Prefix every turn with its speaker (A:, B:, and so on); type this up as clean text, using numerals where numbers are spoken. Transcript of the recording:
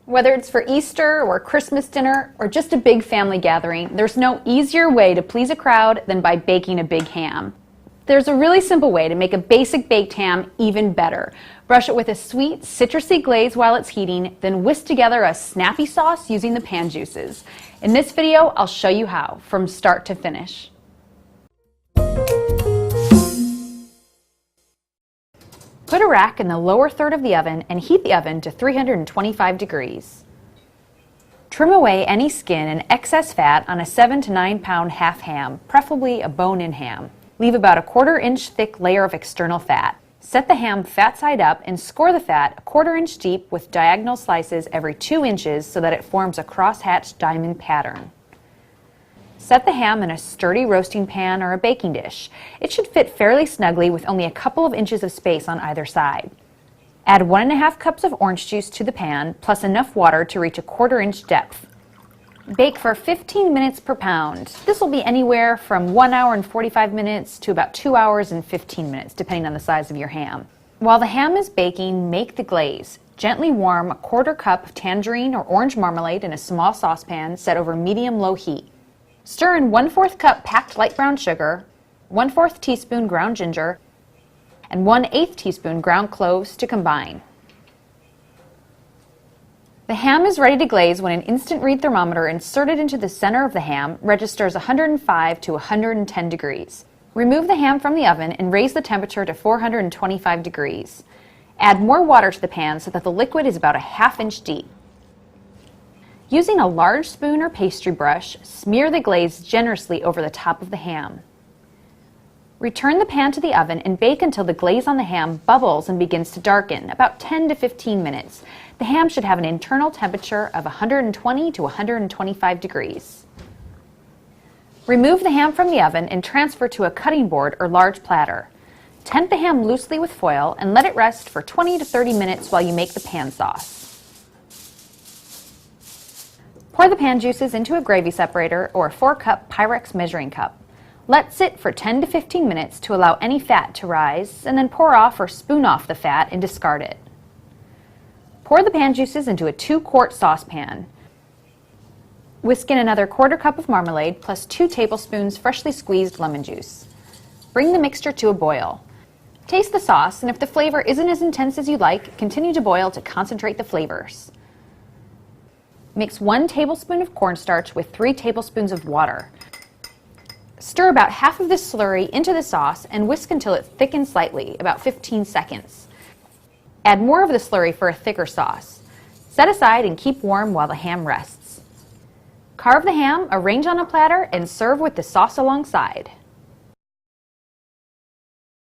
A: Whether it's for Easter or Christmas dinner or just a big family gathering, there's no easier way to please a crowd than by baking a big ham. There's a really simple way to make a basic baked ham even better. Brush it with a sweet, citrusy glaze while it's heating, then whisk together a snappy sauce using the pan juices. In this video, I'll show you how, from start to finish. Put a rack in the lower third of the oven and heat the oven to 325 degrees. Trim away any skin and excess fat on a 7 to 9 pound half ham, preferably a bone-in ham. Leave about a 1/4 inch thick layer of external fat. Set the ham fat side up and score the fat a 1/4 inch deep with diagonal slices every 2 inches so that it forms a cross-hatched diamond pattern. Set the ham in a sturdy roasting pan or a baking dish. It should fit fairly snugly with only a couple of inches of space on either side. Add 1½ cups of orange juice to the pan, plus enough water to reach a 1/4 inch depth. Bake for 15 minutes per pound. This will be anywhere from 1 hour and 45 minutes to about 2 hours and 15 minutes, depending on the size of your ham. While the ham is baking, make the glaze. Gently warm a 1/4 cup of tangerine or orange marmalade in a small saucepan set over medium-low heat. Stir in 1/4 cup packed light brown sugar, 1/4 teaspoon ground ginger, and 1/8 teaspoon ground cloves to combine. The ham is ready to glaze when an instant read thermometer inserted into the center of the ham registers 105 to 110 degrees. Remove the ham from the oven and raise the temperature to 425 degrees. Add more water to the pan so that the liquid is about a 1/2 inch deep. Using a large spoon or pastry brush, smear the glaze generously over the top of the ham. Return the pan to the oven and bake until the glaze on the ham bubbles and begins to darken, about 10 to 15 minutes. The ham should have an internal temperature of 120 to 125 degrees. Remove the ham from the oven and transfer to a cutting board or large platter. Tent the ham loosely with foil and let it rest for 20 to 30 minutes while you make the pan sauce. Pour the pan juices into a gravy separator or a 4-cup Pyrex measuring cup. Let sit for 10 to 15 minutes to allow any fat to rise, and then pour off or spoon off the fat and discard it. Pour the pan juices into a 2-quart saucepan. Whisk in another 1/4 cup of marmalade plus 2 tablespoons freshly squeezed lemon juice. Bring the mixture to a boil. Taste the sauce, and if the flavor isn't as intense as you like, continue to boil to concentrate the flavors. Mix 1 tablespoon of cornstarch with 3 tablespoons of water. Stir about half of this slurry into the sauce and whisk until it thickens slightly, about 15 seconds. Add more of the slurry for a thicker sauce. Set aside and keep warm while the ham rests. Carve the ham, arrange on a platter, and serve with the sauce alongside.